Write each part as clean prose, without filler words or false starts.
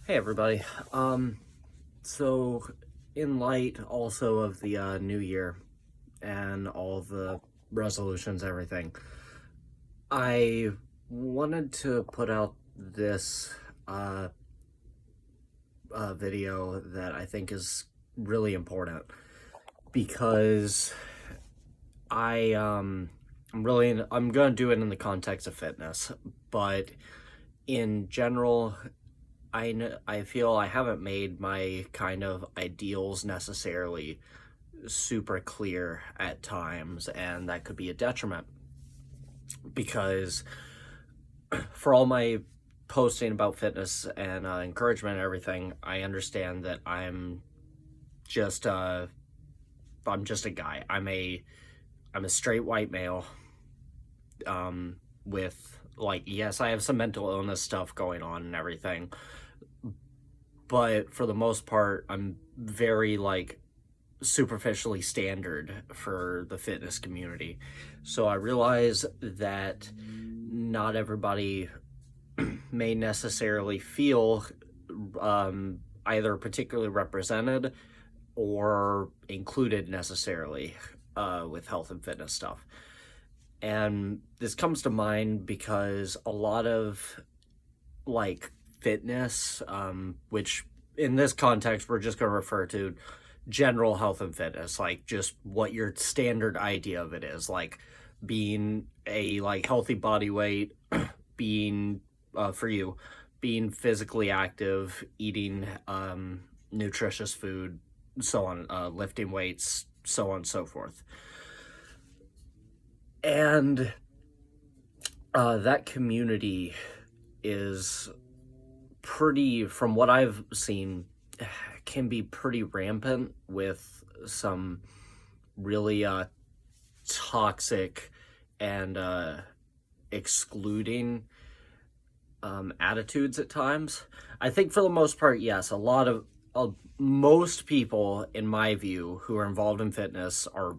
Hey everybody. So in light also of the new year and all the resolutions, everything, I wanted to put out this uh, video that I think is really important because I'm gonna do it in the context of fitness, but in general, I feel I haven't made my kind of ideals necessarily super clear at times, and that could be a detriment because for all my posting about fitness and encouragement and everything, I understand that just uh I'm just a guy. I'm a straight white male with, like, yes, I have some mental illness stuff going on and everything, but for the most part I'm very like superficially standard for the fitness community. So I realize that not everybody may necessarily feel either particularly represented or included necessarily with health and fitness stuff. And this comes to mind because a lot of like fitness, which in this context we're just going to refer to general health and fitness, like just what your standard idea of it is, like being a like healthy body weight, being for you, being physically active, eating nutritious food, so on, lifting weights, so on and so forth. And that community is pretty, from what I've seen, can be pretty rampant with some really toxic and excluding attitudes at times. I think for the most part, yes, a lot of most people, in my view, who are involved in fitness are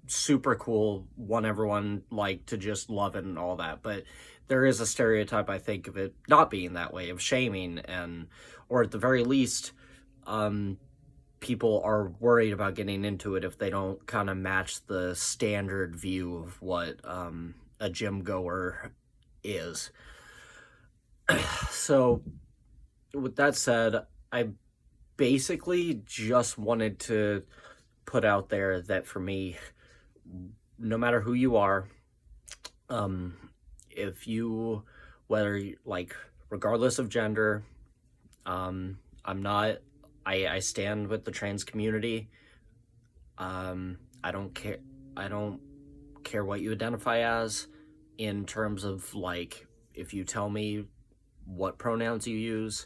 super cool, want everyone like to just love it and all that, but there is a stereotype, I think, of it not being that way, of shaming, and or at the very least people are worried about getting into it if they don't kind of match the standard view of what a gym goer is. So with that said, I basically just wanted to put out there that for me, no matter who you are, um, if you, whether you, like, regardless of gender, I'm not, I stand with the trans community. I don't care. I don't care what you identify as in terms of, like, if you tell me what pronouns you use,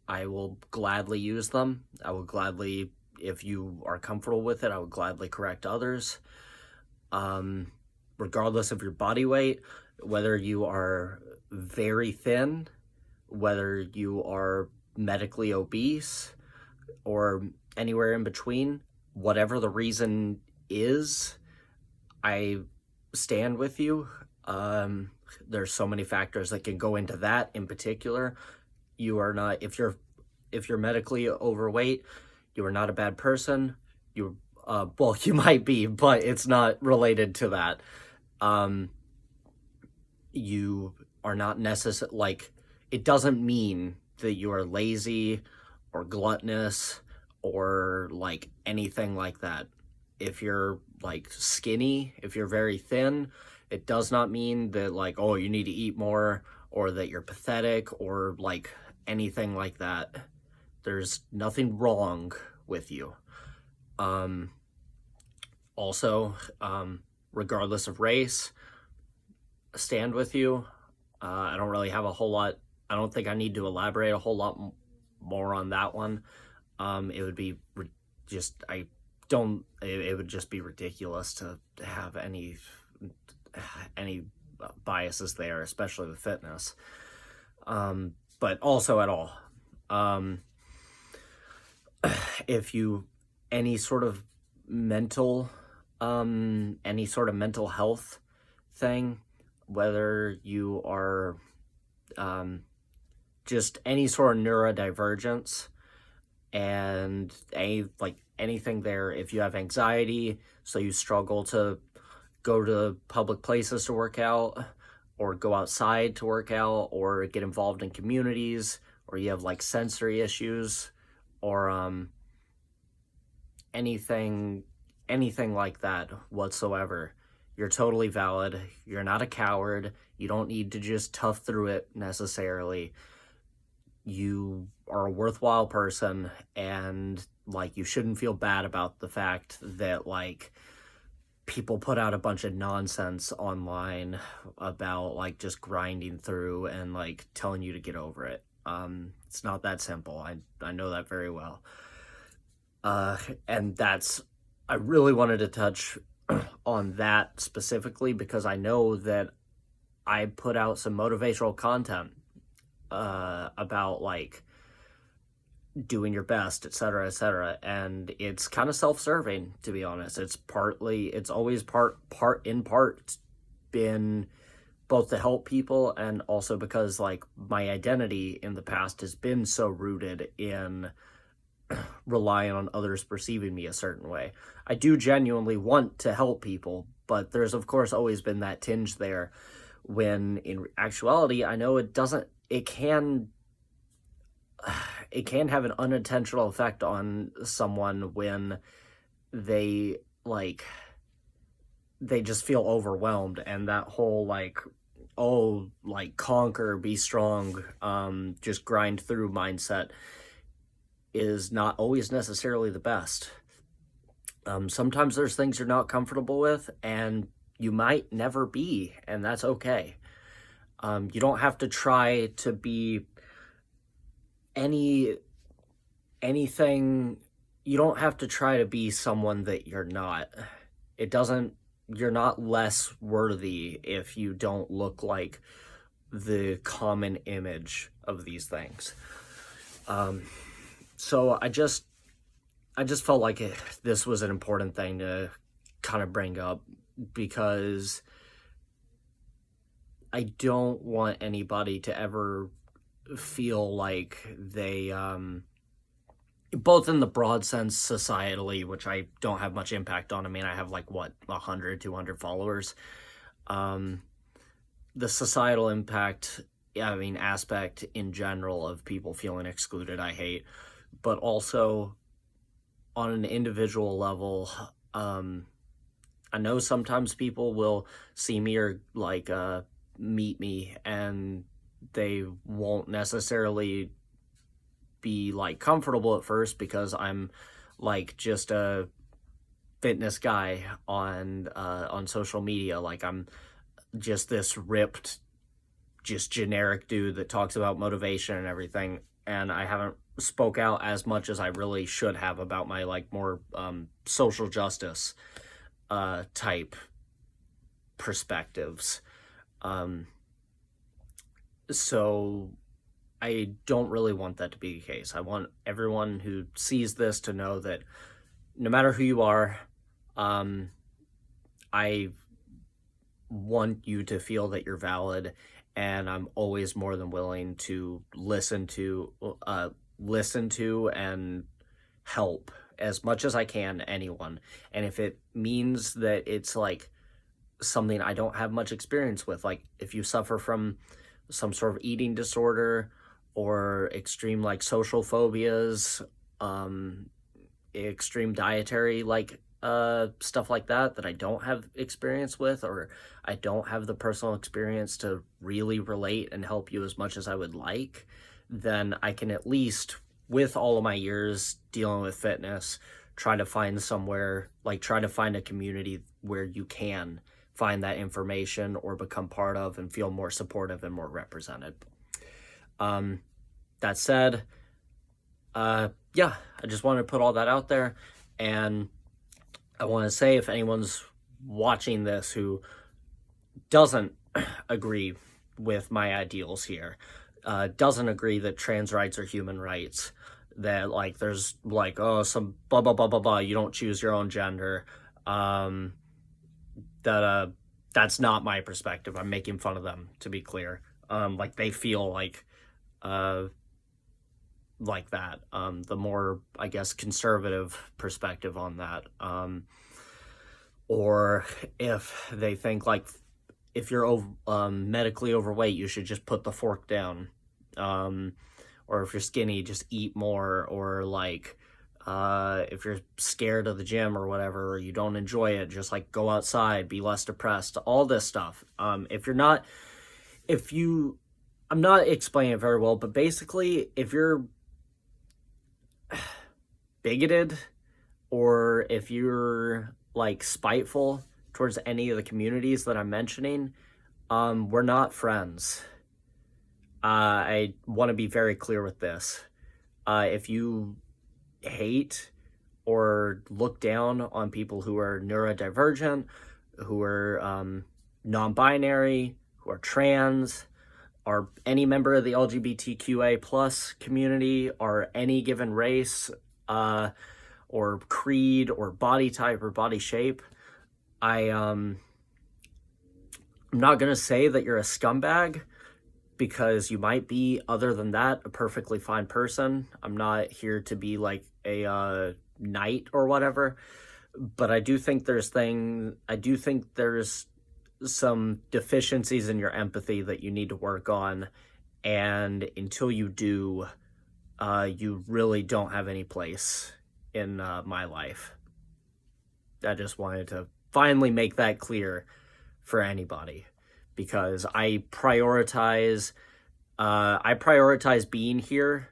I will gladly use them. I will gladly, if you are comfortable with it, I would gladly correct others. Regardless of your body weight, whether you are very thin, whether you are medically obese, or anywhere in between, whatever the reason is, I stand with you. There's so many factors that can go into that in particular. You are not, if you're medically overweight, you are not a bad person. You well, you might be, but it's not related to that. You are not necessary, like, it doesn't mean that you are lazy or gluttonous or like anything like that. If you're like skinny, if you're very thin, it does not mean that, like, oh, you need to eat more, or that you're pathetic, or like anything like that. There's nothing wrong with you. Also, regardless of race, stand with you. I don't really have a whole lot. I don't think I need to elaborate a whole lot more on that one. It would be just, I don't, it would just be ridiculous to have any biases there, especially with fitness. But also at all. If you, any sort of mental, any sort of mental health thing, whether you are just any sort of neurodivergence and anything there. If you have anxiety, so you struggle to go to public places to work out, or go outside to work out, or get involved in communities, or you have like sensory issues, or anything anything like that whatsoever, you're totally valid. You're not a coward. You don't need to just tough through it necessarily. You are a worthwhile person, and like you shouldn't feel bad about the fact that like people put out a bunch of nonsense online about like just grinding through and like telling you to get over it. It's not that simple. I know that very well. And that's, I really wanted to touch on that specifically because I know that I put out some motivational content about like doing your best, etc., etc., and it's kind of self-serving, to be honest. It's always in part been both to help people, and also because like my identity in the past has been so rooted in relying on others perceiving me a certain way. I do genuinely want to help people, but there's of course always been that tinge there when in actuality I know it can have an unintentional effect on someone when they like they just feel overwhelmed, and that whole like, oh, like conquer, be strong, just grind through mindset is not always necessarily the best. Sometimes there's things you're not comfortable with, and you might never be, and that's okay. You don't have to try to be anything. You don't have to try to be someone that you're not. You're not less worthy if you don't look like the common image of these things. So I just felt like this was an important thing to kind of bring up, because I don't want anybody to ever feel like they, both in the broad sense societally, which I don't have much impact on. I mean, I have like, 100, 200 followers. The societal impact, I mean, aspect in general of people feeling excluded, I hate. But also on an individual level, I know sometimes people will see me or like meet me, and they won't necessarily be like comfortable at first because I'm like just a fitness guy on social media. Like I'm just this ripped, just generic dude that talks about motivation and everything, and I haven't spoke out as much as I really should have about my like more social justice type perspectives. So I don't really want that to be the case. I want everyone who sees this to know that no matter who you are, I want you to feel that you're valid, and I'm always more than willing to listen to and help as much as I can anyone. And if it means that it's like something I don't have much experience with, like if you suffer from some sort of eating disorder or extreme like social phobias, extreme dietary like stuff like that I don't have experience with, or I don't have the personal experience to really relate and help you as much as I would like, then I can at least, with all of my years dealing with fitness, try to find a community where you can find that information or become part of and feel more supportive and more represented. That said, yeah, I just wanted to put all that out there, and I want to say if anyone's watching this who doesn't agree with my ideals here, doesn't agree that trans rights are human rights, that like there's like, oh, some blah blah blah blah blah, you don't choose your own gender, that's not my perspective. I'm making fun of them, to be clear. Like they feel like like that. The more, I guess, conservative perspective on that. Or if they think like if you're medically overweight, you should just put the fork down. Or if you're skinny, just eat more. Or like if you're scared of the gym or whatever, or you don't enjoy it, just like go outside, be less depressed, all this stuff. I'm not explaining it very well, but basically, if you're bigoted or if you're like spiteful towards any of the communities that I'm mentioning, we're not friends. I want to be very clear with this. If you hate or look down on people who are neurodivergent, who are non-binary, who are trans, or any member of the LGBTQA plus community, or any given race, or creed, or body type, or body shape, I'm not gonna say that you're a scumbag, because you might be, other than that, a perfectly fine person. I'm not here to be like a knight or whatever, but I do think there's some deficiencies in your empathy that you need to work on, and until you do, you really don't have any place in my life. I just wanted to finally make that clear for anybody, because I prioritize being here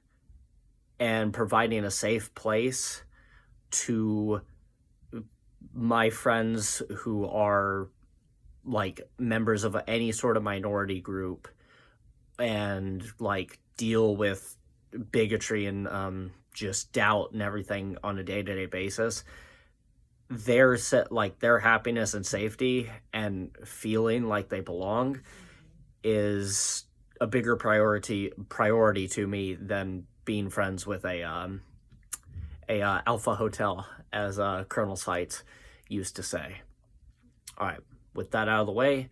and providing a safe place to my friends who are like members of any sort of minority group and like deal with bigotry and just doubt and everything on a day-to-day basis. Their happiness and safety and feeling like they belong is a bigger priority to me than being friends with a alpha hotel, as Colonel Seitz used to say. All right, with that out of the way,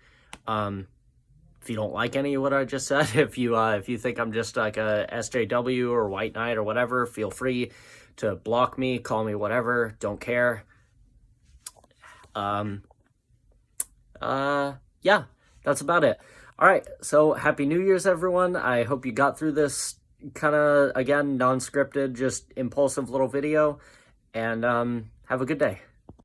if you don't like any of what I just said, if you think I'm just like a SJW or white knight or whatever, feel free to block me, call me whatever, don't care. Yeah, that's about it. All right, so Happy New Year's, everyone. I hope you got through this kind of, again, non-scripted, just impulsive little video, and have a good day.